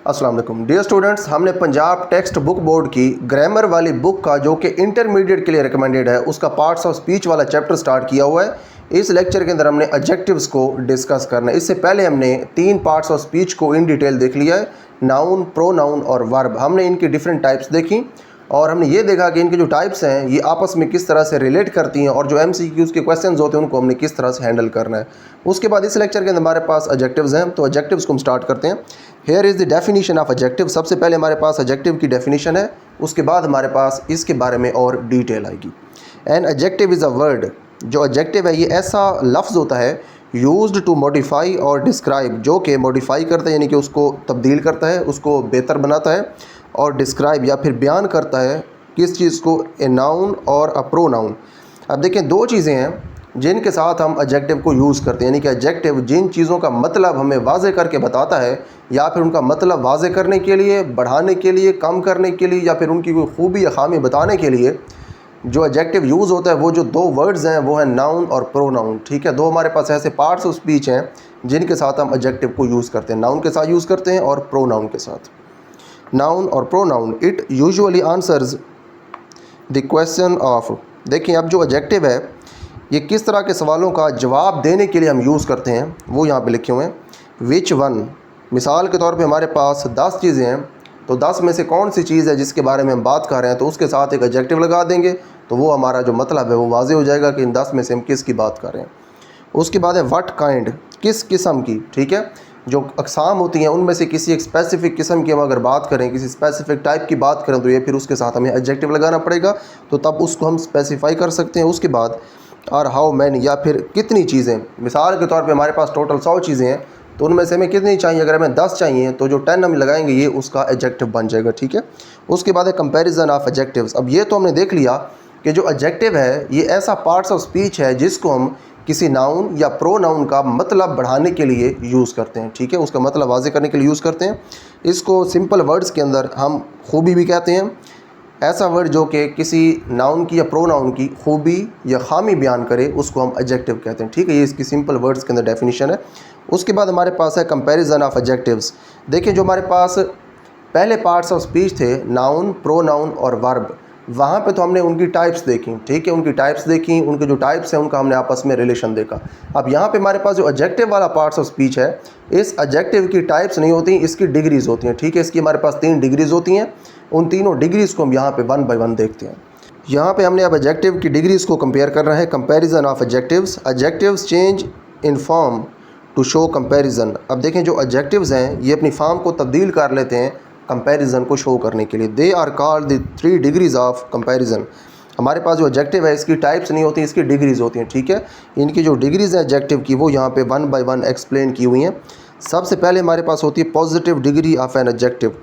अस्सलाम वालेकुम dear students, हमने पंजाब टेक्स्ट बुक बोर्ड की ग्रामर वाली बुक का जो कि इंटरमीडिएट के लिए रिकमेंडेड है उसका पार्ट्स ऑफ स्पीच वाला चैप्टर स्टार्ट किया हुआ है। इस लेक्चर के अंदर हमने एडजेक्टिव्स को डिस्कस करना है। इससे पहले हमने 3 पार्ट्स ऑफ स्पीच को इन डिटेल देख लिया है, नाउन, प्रोनाउन और वर्ब। हमने इनकी डिफरेंट टाइप्स देखी और हमने ये देखा कि इनके जो टाइप्स हैं ये आपस में किस तरह से रिलेट करती हैं और जो MCQs के क्वेश्चंस होते हैं उनको हमने किस तरह से हैंडल करना है। उसके बाद इस लेक्चर के अंदर हमारे पास एडजेक्टिव्स हैं, तो एडजेक्टिव्स को हम स्टार्ट करते हैं। Here is the definition of adjective. सबसे पहले हमारे पास एडजेक्टिव की डेफिनेशन है, उसके बाद हमारे पास इसके बारे में और डिटेल आएगी। An adjective is a word. जो एडजेक्टिव है ये ऐसा लफ्ज़ होता है यूज्ड टू मॉडिफाई और डिस्क्राइब, जो कि मॉडिफाई करता है यानी कि उसको तब्दील करता है, उसको बेहतर बनाता है, और डिस्क्राइब या फिर बयान करता है किस चीज़ को, ए नाउन और अ प्रोनाउन। अब देखें, दो चीज़ें हैं जिनके साथ हम एडजेक्टिव को यूज़ करते हैं, यानी कि एडजेक्टिव जिन चीज़ों का मतलब हमें वाज़े करके बताता है या फिर उनका मतलब वाज़े करने के लिए, बढ़ाने के लिए, कम करने के लिए या फिर उनकी कोई खूबी या खामी बताने के लिए जो एडजेक्टिव यूज़ होता है, वो जो दो वर्ड्स हैं वो हैं नाउन और प्रोनाउन। ठीक है, दो हमारे पास ऐसे पार्ट्स ऑफ स्पीच हैं जिनके साथ हम एडजेक्टिव को यूज़ करते हैं, नाउन के साथ यूज़ करते हैं और प्रोनाउन के साथ। नाउन और pronoun, it usually answers the question of. देखिए, अब जो एडजेक्टिव है ये किस तरह के सवालों का जवाब देने के लिए हम यूज़ करते हैं वो यहाँ पे लिखे हुए हैं। विच वन, मिसाल के तौर पे हमारे पास 10 चीज़ें हैं, तो 10 में से कौन सी चीज़ है जिसके बारे में हम बात कर रहे हैं, तो उसके साथ एक एडजेक्टिव लगा देंगे तो वो हमारा जो मतलब है वो वाज़े हो जाएगा कि इन 10 में से हम किस की बात कर रहे हैं। उसके बाद है व्हाट काइंड, किस किस्म की। ठीक है, जो अक़साम होती हैं उनमें से किसी एक स्पेसिफ़िक किस्म की हम अगर बात करें, किसी स्पेसिफ़िक टाइप की बात करें, तो ये फिर उसके साथ हमें एडजेक्टिव लगाना पड़ेगा, तो तब उसको हम स्पेसिफ़ाई कर सकते हैं। उसके बाद और हाउ मैनी, या फिर कितनी चीज़ें। मिसाल के तौर पे हमारे पास टोटल 100 चीज़ें हैं, तो उनमें से हमें कितनी चाहिए, अगर हमें 10 चाहिए तो जो 10 हम लगाएंगे ये उसका एडजेक्टिव बन जाएगा। ठीक है, उसके बाद है कंपैरिजन ऑफ एडजेक्टिव्स। अब ये तो हमने देख लिया कि जो एडजेक्टिव है ये ऐसा पार्ट्स ऑफ स्पीच है जिसको हम किसी नाउन या प्रोनाउन का मतलब बढ़ाने के लिए यूज़ करते हैं। ठीक है, उसका मतलब वाज़े करने के लिए यूज़ करते हैं। इसको सिंपल वर्ड्स के अंदर हम खूबी भी कहते हैं। ऐसा वर्ड जो कि किसी नाउन की या प्रोनाउन की खूबी या खामी बयान करे उसको हम एडजेक्टिव कहते हैं। ठीक है, ये इसकी सिंपल वर्ड्स के अंदर डेफिनेशन है। उसके बाद हमारे पास है कंपैरिजन ऑफ एडजेक्टिव्स। देखिए, जो हमारे पास पहले पार्ट्स ऑफ स्पीच थे नाउन, प्रोनाउन और वर्ब, वहाँ पे तो हमने उनकी टाइप्स देखी। ठीक है, उनकी टाइप्स देखी, उनके जो टाइप्स हैं उनका हमने आपस में रिलेशन देखा। अब यहाँ पे हमारे पास जो एडजेक्टिव वाला पार्ट्स ऑफ स्पीच है, इस एडजेक्टिव की टाइप्स नहीं होती, इसकी डिग्रीज़ होती हैं। ठीक है, इसकी हमारे पास 3 डिग्रीज़ होती हैं। उन तीनों डिग्रीज़ को हम यहाँ पे 1 बाय 1 देखते हैं। यहाँ पे हमने अब एडजेक्टिव की डिग्रीज़ को कंपेयर करना है। Comparison of adjectives. Adjectives change in form to show comparison. अब देखें, जो एडजेक्टिव्स हैं ये अपनी फॉर्म को तब्दील कर लेते हैं कंपैरिजन को शो करने के लिए। They are called the 3 degrees of comparison. हमारे पास जो एडजेक्टिव है इसकी टाइप्स नहीं होती, इसकी डिग्रीज़ होती हैं। ठीक है, इनकी जो डिग्रीज़ हैं एडजेक्टिव की वो यहाँ पे 1 बाय 1 एक्सप्लेन की हुई हैं। सबसे पहले हमारे पास होती है positive degree of an adjective.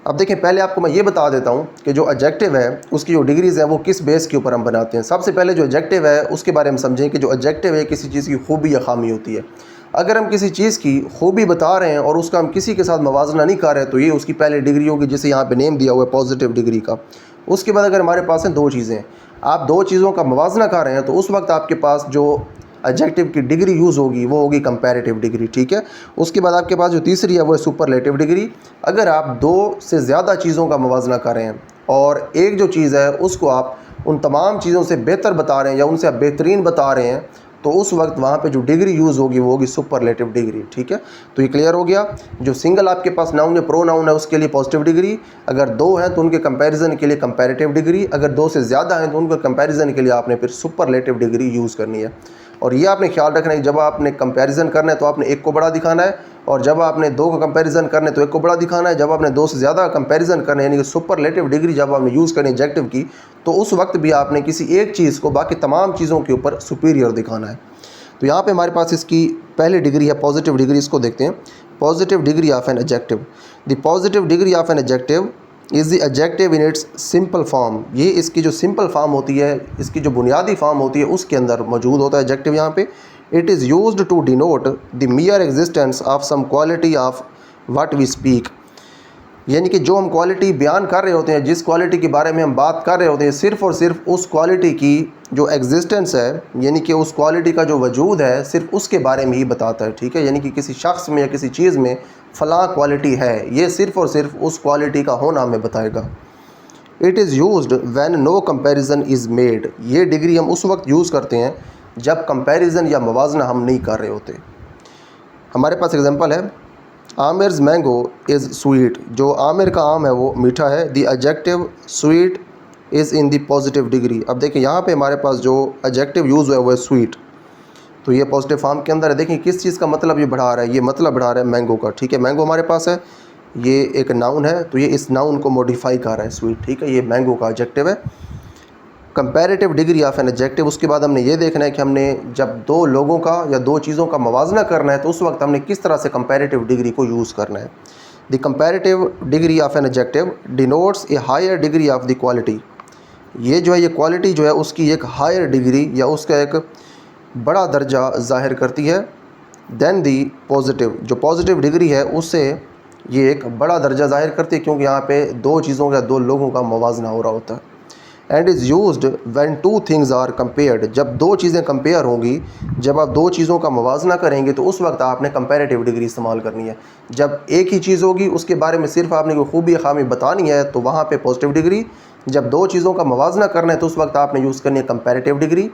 अब देखें, पहले आपको मैं ये बता देता हूँ कि जो एडजेक्टिव है उसकी जो डिग्रीज़ है वो किस बेस के ऊपर हम बनाते हैं। सबसे पहले जो एडजेक्टिव है उसके बारे में समझें कि जो एडजेक्टिव है किसी चीज़ की खूबी या खामी होती है। अगर हम किसी चीज़ की खूबी बता रहे हैं और उसका हम किसी के साथ मवाजना नहीं कर रहे तो ये उसकी पहली डिग्री होगी, जिसे यहाँ पे नेम दिया हुआ है पॉजिटिव डिग्री का। उसके बाद अगर हमारे पास हैं 2 चीज़ें, आप 2 चीज़ों का मवाजना कर रहे हैं तो उस वक्त आपके पास जो एडजेक्टिव की डिग्री यूज़ होगी वो होगी कंपैरेटिव डिग्री। ठीक है, उसके बाद आपके पास जो तीसरी है वो है सुपरलेटिव डिग्री। अगर आप 2 से ज़्यादा चीज़ों का मवाजना कर रहे हैं और एक जो चीज़ है उसको आप उन तमाम चीज़ों से बेहतर बता रहे हैं या उनसे आप बेहतरीन बता रहे हैं, तो उस वक्त वहाँ पे जो डिग्री यूज़ होगी वो होगी सुपरलेटिव डिग्री। ठीक है, तो ये क्लियर हो गया। जो सिंगल आपके पास नाउन या प्रोनाउन है उसके लिए पॉजिटिव डिग्री, अगर 2 हैं तो उनके कंपैरिजन के लिए कंपैरेटिव डिग्री, अगर 2 से ज़्यादा हैं तो उनके कंपैरिजन के लिए आपने फिर सुपरलेटिव डिग्री यूज़ करनी है। और ये आपने ख्याल रखना है कि जब आपने कंपैरिजन करना है तो आपने एक को बड़ा दिखाना है, और जब आपने 2 का कंपैरिजन करना है तो एक को बड़ा दिखाना है। जब आपने 2 से ज़्यादा कंपैरिजन करना है यानी कि सुपरलेटिव डिग्री जब आपने यूज़ करनी है एडजेक्टिव की, तो उस वक्त भी आपने किसी एक चीज़ को बाकी तमाम चीज़ों के ऊपर सुपीरियर दिखाना है। तो यहाँ पे हमारे पास इसकी पहली डिग्री है पॉजिटिव डिग्री, इसको देखते हैं। Positive degree of an adjective. The positive degree of an adjective is the adjective in its simple form. ये इसकी जो सिंपल फॉर्म होती है, इसकी जो बुनियादी फॉर्म होती है उसके अंदर मौजूद होता है एडजेक्टिव यहाँ पे। It is used to denote the mere existence of some quality of what we speak. यानी कि जो हम क्वालिटी बयान कर रहे होते हैं, जिस क्वालिटी के बारे में हम बात कर रहे होते हैं, सिर्फ़ और सिर्फ उस क्वालिटी की जो एग्जिस्टेंस है, यानी कि उस क्वालिटी का जो वजूद है, सिर्फ उसके बारे में ही बताता है। ठीक है, यानी कि किसी शख्स में या किसी चीज़ में फ़लाँ क्वालिटी है, ये सिर्फ़ और सिर्फ उस क्वालिटी का होना हमें बताएगा। It is used when no comparison is made. ये डिग्री हम उस वक्त यूज़ करते हैं जब कंपैरिजन या मवाजना हम नहीं कर रहे होते। हमारे पास एग्जांपल है, आमिर्स मैंगो इज़ स्वीट। जो आमिर का आम है वो मीठा है। The adjective sweet is in the positive degree. अब देखिए यहाँ पे हमारे पास जो एडजेक्टिव यूज़ हुआ है वो है स्वीट, तो ये पॉजिटिव फॉर्म के अंदर है। देखिए किस चीज़ का मतलब ये बढ़ा रहा है, ये मतलब बढ़ा रहा है मैंगो का। ठीक है, मैंगो हमारे पास है, ये एक नाउन है, तो ये इस नाउन को मॉडिफाई कर रहा है स्वीट। ठीक है, ये मैंगो का एडजेक्टिव है। Comparative degree of an adjective, उसके बाद हमने ये देखना है कि हमने जब दो लोगों का या दो चीज़ों का मवाजना करना है तो उस वक्त हमने किस तरह से कंपैरेटिव डिग्री को यूज़ करना है। The comparative degree of an adjective denotes a higher degree of the quality. ये जो है, ये क्वालिटी जो है उसकी एक हायर डिग्री या उसका एक बड़ा दर्जा ज़ाहिर करती है। देन दी पॉजिटिव, जो पॉजिटिव डिग्री है उससे ये एक बड़ा दर्जा ज़ाहिर करती है, क्योंकि यहाँ पे दो चीज़ों का, दो लोगों का मवाजना हो रहा होता है। And is used when two things are compared. जब दो चीज़ें कंपेयर होंगी, जब आप दो चीज़ों का मवाजना करेंगे तो उस वक्त आपने कंपैरेटिव डिग्री इस्तेमाल करनी है। जब एक ही चीज़ होगी, उसके बारे में सिर्फ आपने कोई खूबी खामी बतानी है, तो वहाँ पे पॉजिटिव डिग्री। जब दो चीज़ों का मवाजना करना है तो उस वक्त आपने यूज़ करनी है कंपैरेटिव डिग्री।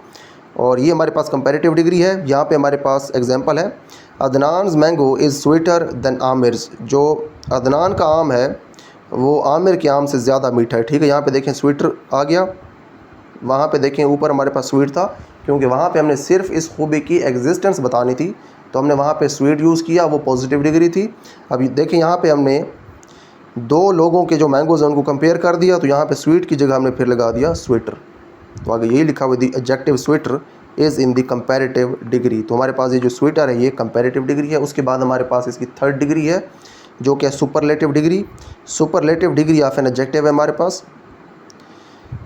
और ये हमारे पास कंपैरेटिव डिग्री है। यहाँ पे हमारे पास एग्जांपल है, अदनान्स mango is sweeter than Aamir's. जो अदनान का आम है वो आमिर के आम से ज़्यादा मीठा है। ठीक है, यहाँ पे देखें स्वीटर आ गया, वहाँ पे देखें ऊपर हमारे पास स्वीट था, क्योंकि वहाँ पे हमने सिर्फ इस खूबी की एग्जिस्टेंस बतानी थी, तो हमने वहाँ पे स्वीट यूज़ किया, वो पॉजिटिव डिग्री थी। अभी देखें यहाँ पे हमने दो लोगों के जो मैंगोज़ हैं उनको कंपेयर कर दिया, तो यहाँ पे स्वीट की जगह हमने फिर लगा दिया स्वेटर। तो आगे यही लिखा हुआ, the adjective sweater is in the comparative degree. तो हमारे पास ये जो स्वेटर है ये कंपैरेटिव डिग्री है। उसके बाद हमारे पास इसकी थर्ड डिग्री है जो कि है superlative degree. Superlative degree of an adjective है हमारे पास।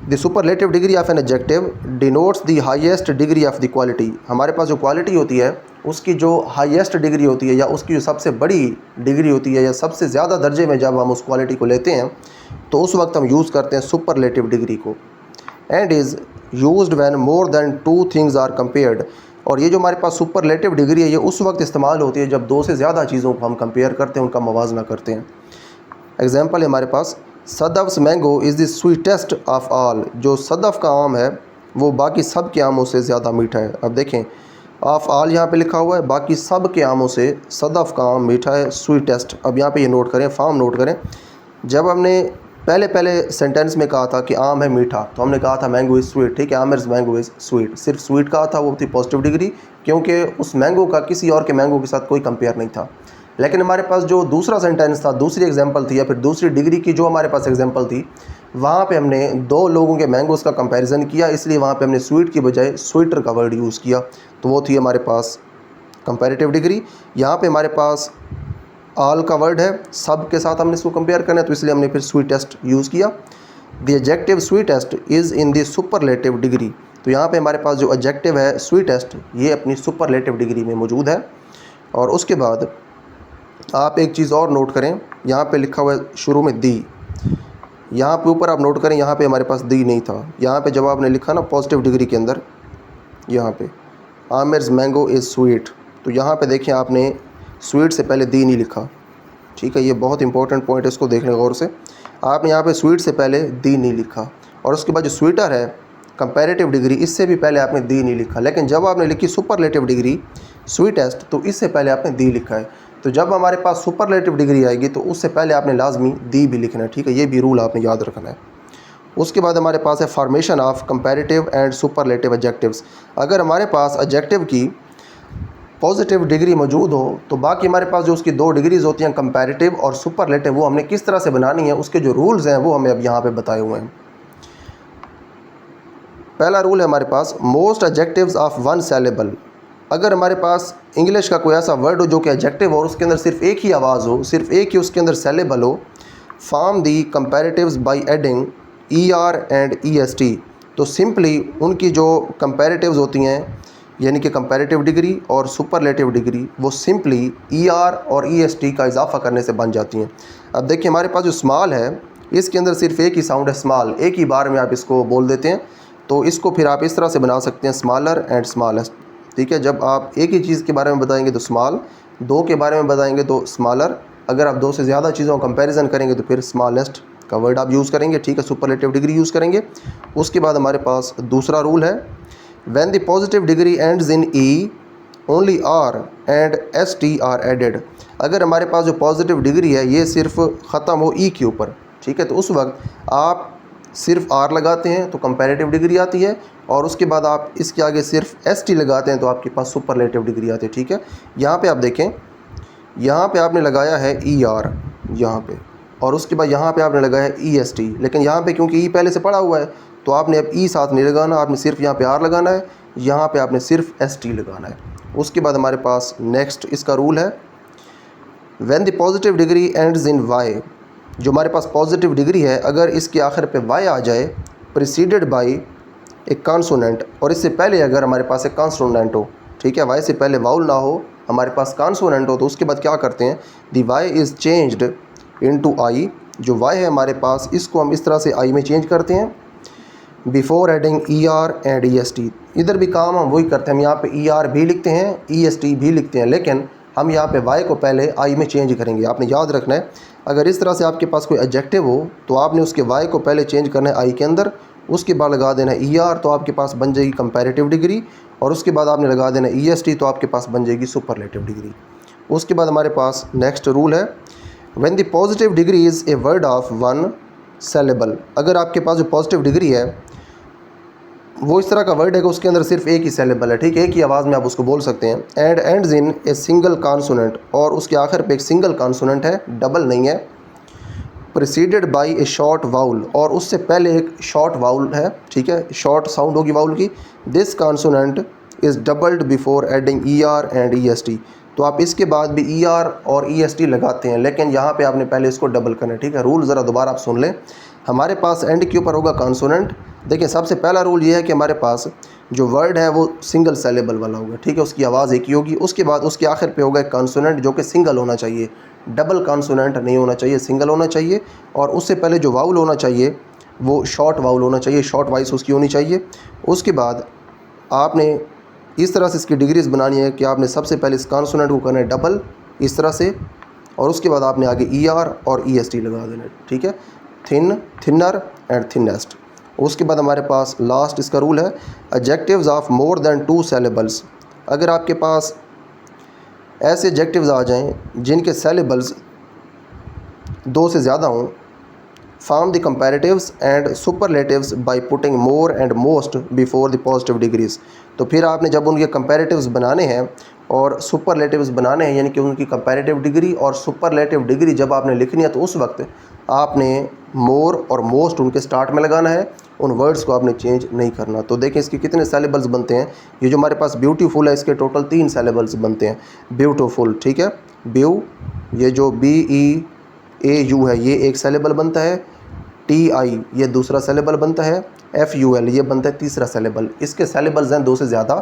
The superlative degree of an adjective denotes the highest degree of the quality. हमारे पास जो क्वालिटी होती है उसकी जो हाईएस्ट डिग्री होती है, या उसकी जो सबसे बड़ी डिग्री होती है, या सबसे ज़्यादा दर्जे में जब हम उस क्वालिटी को लेते हैं तो उस वक्त हम यूज़ करते हैं सुपरलेटिव डिग्री को। And is used when more than two things are compared. और ये जो हमारे पास सुपरलेटिव डिग्री है ये उस वक्त इस्तेमाल होती है जब दो से ज़्यादा चीज़ों को हम कंपेयर करते हैं, उनका मवाजना करते हैं। एग्जांपल है हमारे पास, Sadaf's mango is the sweetest of all. जो सदफ़ का आम है वो बाकी सब के आमों से ज़्यादा मीठा है। अब देखें ऑफ ऑल यहाँ पे लिखा हुआ है, बाकी सब के आमों से सदफ़ का आम मीठा है, स्वीटेस्ट। अब यहाँ पे ये नोट करें, फॉर्म नोट करें। जब हमने पहले सेंटेंस में कहा था कि आम है मीठा, तो हमने कहा था मैंगो इज़ स्वीट। ठीक है, आमिर्स मैंगो इज़ स्वीट, सिर्फ स्वीट कहा था, वो थी पॉजिटिव डिग्री, क्योंकि उस मैंगो का किसी और के मैंगो के साथ कोई कंपेयर नहीं था। लेकिन हमारे पास जो दूसरा सेंटेंस था, दूसरी एग्जांपल थी, या फिर दूसरी डिग्री की जो हमारे पास एग्जांपल थी, वहाँ पे हमने दो लोगों के मैंगोज़ का कंपैरिजन किया, इसलिए वहाँ पे हमने स्वीट की बजाय स्वीटर का वर्ड यूज़ किया, तो वो थी हमारे पास कंपैरेटिव डिग्री। यहाँ पे हमारे पास ऑल का वर्ड है, सब के साथ हमने इसको कंपेयर करना है, तो इसलिए हमने फिर स्वीटेस्ट यूज़ किया। The adjective sweetest is in the superlative degree. तो यहाँ पे हमारे पास जो एडजेक्टिव है स्वीटेस्ट, ये अपनी सुपरलेटिव डिग्री में मौजूद है। और उसके बाद आप एक चीज़ और नोट करें, यहाँ पे लिखा हुआ है शुरू में दी, यहाँ पे ऊपर आप नोट करें, यहाँ पे हमारे पास दी नहीं था। यहाँ पे जब आपने लिखा ना पॉजिटिव डिग्री के अंदर, यहाँ पे आमिर्स मैंगो इज़ स्वीट, तो यहाँ पे देखें आपने स्वीट से पहले दी नहीं लिखा। ठीक है, ये बहुत इंपॉर्टेंट पॉइंट है, इसको देख लें गौर से। आपने यहाँ पे स्वीट से पहले दी नहीं लिखा, और उसके बाद जो स्वीटर है कंपैरेटिव डिग्री, इससे भी पहले आपने दी नहीं लिखा। लेकिन जब आपने लिखी सुपरलेटिव डिग्री स्वीटेस्ट, तो इससे पहले आपने दी लिखा है। तो जब हमारे पास सुपरलेटिव डिग्री आएगी तो उससे पहले आपने लाजमी दी भी लिखना है। ठीक है, ये भी रूल आपने याद रखना है। उसके बाद हमारे पास है formation of comparative and superlative adjectives. अगर हमारे पास एडजेक्टिव की पॉजिटिव डिग्री मौजूद हो तो बाकी हमारे पास जो उसकी दो डिग्रीज़ होती हैं कंपैरेटिव और सुपरलेटिव, वो हमने किस तरह से बनानी है, उसके जो रूल्स हैं वो हमें अब यहाँ पे बताए हुए हैं। पहला रूल है हमारे पास, most adjectives of one syllable. अगर हमारे पास इंग्लिश का कोई ऐसा वर्ड हो जो कि एडजेक्टिव हो और उसके अंदर सिर्फ एक ही आवाज़ हो, सिर्फ एक ही उसके अंदर सिलेबल हो, form the comparatives by adding ER and EST। तो सिंपली उनकी जो कंपैरेटिव्स होती हैं यानी कि कंपैरेटिव डिग्री और सुपरलेटिव डिग्री वो सिंपली ER और EST का इजाफा करने से बन जाती हैं। अब देखिए हमारे पास जो स्मॉल है इसके अंदर सिर्फ एक ही साउंड है स्मॉल, एक ही बार में आप इसको बोल देते हैं। तो इसको फिर आप इस तरह से बना सकते हैं स्मॉलर एंड स्मॉलेस्ट। ठीक है, जब आप एक ही चीज़ के बारे में बताएंगे तो स्मॉल, दो के बारे में बताएंगे तो स्मॉलर, अगर आप दो से ज़्यादा चीज़ों का कंपैरिजन करेंगे तो फिर स्मॉलेस्ट का वर्ड आप यूज़ करेंगे। ठीक है, सुपरलेटिव डिग्री यूज़ करेंगे। उसके बाद हमारे पास दूसरा रूल है, when the positive degree ends in E only R and ST are added. अगर हमारे पास जो पॉजिटिव डिग्री है ये सिर्फ ख़त्म हो E के ऊपर, ठीक है, तो उस वक्त आप सिर्फ R लगाते हैं तो कंपैरेटिव डिग्री आती है, और उसके बाद आप इसके आगे सिर्फ ST लगाते हैं तो आपके पास सुपरलेटिव डिग्री आती है। ठीक है, यहाँ पे आप देखें, यहाँ पे आपने लगाया है ER यहाँ पे, और उसके बाद यहाँ पे आपने लगाया है EST, लेकिन यहाँ पे क्योंकि E पहले से पड़ा हुआ है तो आपने अब E साथ नहीं लगाना, आपने सिर्फ यहाँ पे R लगाना है, यहाँ पे आपने सिर्फ ST लगाना है। उसके बाद हमारे पास नेक्स्ट इसका रूल है, when the positive degree ends in Y, जो हमारे पास पॉजिटिव डिग्री है अगर इसके आखिर पे Y आ जाए प्रिसीडेड बाय एक कॉन्सोनेंट, और इससे पहले अगर हमारे पास एक कॉन्सोनेंट हो, ठीक है, Y से पहले वाउल ना हो, हमारे पास कॉन्सोनेंट हो, तो उसके बाद क्या करते हैं, दी Y is changed into I। जो Y है हमारे पास इसको हम इस तरह से I में चेंज करते हैं before adding ER and EST। इधर भी काम हम वही करते हैं, हम यहाँ पे ER भी लिखते हैं, EST भी लिखते हैं, लेकिन हम यहाँ पे Y को पहले I में चेंज करेंगे। आपने याद रखना है, अगर इस तरह से आपके पास कोई एडजेक्टिव हो तो आपने उसके Y को पहले चेंज करना है I के अंदर, उसके बाद लगा देना है ER तो आपके पास बन जाएगी कंपैरेटिव डिग्री, और उसके बाद आपने लगा देना है EST तो आपके पास बन जाएगी सुपरलेटिव डिग्री। उसके बाद हमारे पास नेक्स्ट रूल है, when the positive degree is a word of one saleable. अगर आपके पास जो पॉजिटिव डिग्री है वो इस तरह का वर्ड है कि उसके अंदर सिर्फ एक ही सेलेबल है, ठीक है, एक ही आवाज़ में आप उसको बोल सकते हैं, and ends in a single consonant, और उसके आखिर पे एक सिंगल कॉन्सोनेंट है, डबल नहीं है, preceded by A short vowel, और उससे पहले एक शॉर्ट वाउल है, ठीक है, शॉर्ट साउंड होगी वाउल की, this consonant is doubled before adding ER and EST। तो आप इसके बाद भी ER और EST लगाते हैं, लेकिन यहाँ पे आपने पहले इसको डबल करना है। ठीक है, रूल ज़रा दोबारा आप सुन लें, हमारे पास एंड के ऊपर होगा कॉन्सोनेंट। देखिए सबसे पहला रूल ये है कि हमारे पास जो वर्ड है वो सिंगल सेलेबल वाला होगा, ठीक है, उसकी आवाज़ एक ही होगी। उसके बाद उसके आखिर पे होगा एक कॉन्सोनेंट जो कि सिंगल होना चाहिए, डबल कॉन्सोनेंट नहीं होना चाहिए, सिंगल होना चाहिए, और उससे पहले जो वाउल होना चाहिए वो शॉर्ट वाउल होना चाहिए, शॉर्ट वॉइस उसकी होनी चाहिए। उसके बाद आपने इस तरह से इसकी डिग्रीज बनानी है कि आपने सबसे पहले इस कॉन्सोनेंट को करना है डबल इस तरह से, और उसके बाद आपने आगे ER और EST लगा देना है। ठीक है, थिन, थिनर एंड थिनेस्ट। उसके बाद हमारे पास लास्ट इसका रूल है, adjectives of more than 2 syllables. अगर आपके पास ऐसे एडजेक्टिव्स आ जाएं जिनके सेलेबल्स 2 से ज़्यादा हों, form the comparatives and superlatives by putting more and most before the positive degrees. तो फिर आपने जब उनके कंपैरेटिव्स बनाने हैं और सुपरलेटिव्स बनाने हैं, यानी कि उनकी कंपैरेटिव डिग्री और सुपरलेटिव डिग्री जब आपने लिखनी है तो उस वक्त आपने मोर और मोस्ट उनके स्टार्ट में लगाना है, उन वर्ड्स को आपने चेंज नहीं करना। तो देखें इसके कितने सेलेबल्स बनते हैं। ये जो हमारे पास ब्यूटीफुल है इसके टोटल 3 सेलेबल्स बनते हैं। ब्यूटीफुल, ठीक है, ब्यू, ये जो BEAU है ये एक सेलेबल बनता है, TI ये दूसरा सेलेबल बनता है, FUL ये बनता है तीसरा सेलेबल। इसके सेलेबल्स हैं 2 से ज़्यादा।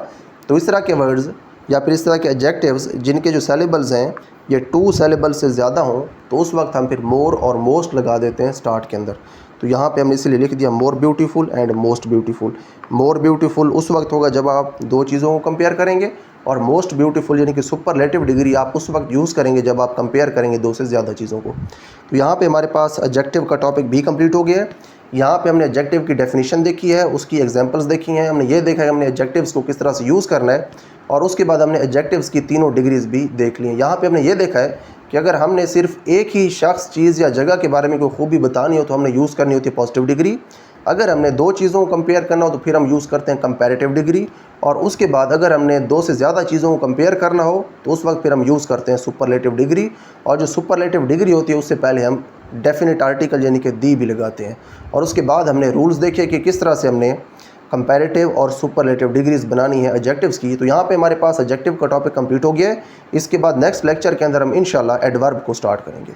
तो इस तरह के वर्ड्स या फिर इस तरह के एडजेक्टिव्स जिनके जो सेलेबल्स हैं ये 2 सेलेबल से ज़्यादा हों तो उस वक्त हम फिर मोर और मोस्ट लगा देते हैं स्टार्ट के अंदर। तो यहाँ पे हमने इसलिए लिख दिया more beautiful and most beautiful. More beautiful उस वक्त होगा जब आप 2 चीज़ों को कंपेयर करेंगे, और मोस्ट ब्यूटीफुल यानी कि सुपरलेटिव डिग्री आप उस वक्त यूज़ करेंगे जब आप कंपेयर करेंगे 2 से ज़्यादा चीज़ों को। तो यहाँ पे हमारे पास एडजेक्टिव का टॉपिक भी कंप्लीट हो गया है। यहाँ पे हमने एडजेक्टिव की डेफिनेशन देखी है, उसकी एग्जांपल्स देखी हैं, हमने ये देखा है हमने एडजेक्टिव्स को किस तरह से यूज़ करना है, और उसके बाद हमने एडजेक्टिव्स की तीनों डिग्रीज भी देख ली हैं। यहाँ पे हमने ये देखा है कि अगर हमने सिर्फ एक ही शख्स, चीज़ या जगह के बारे में कोई खूबी बतानी हो तो हमने यूज़ करनी होती है पॉजिटिव डिग्री। अगर हमने 2 चीज़ों को कंपेयर करना हो तो फिर हम यूज़ करते हैं कंपैरेटिव डिग्री, और उसके बाद अगर हमने 2 से ज़्यादा चीज़ों को कंपेयर करना हो तो उस वक्त फिर हम यूज़ करते हैं सुपरलेटिव डिग्री। और जो सुपरलेटिव डिग्री होती है उससे पहले हम डेफिनेट आर्टिकल यानी कि दी भी लगाते हैं। और उसके बाद हमने रूल्स देखे कि किस तरह से हमने कंपैरेटिव और सुपरलेटिव डिग्रीज बनानी है एडजेक्टिव्स की। तो यहाँ पे हमारे पास एडजेक्टिव का टॉपिक कंप्लीट हो गया है। इसके बाद नेक्स्ट लेक्चर के अंदर हम इंशाल्लाह एडवर्ब को स्टार्ट करेंगे।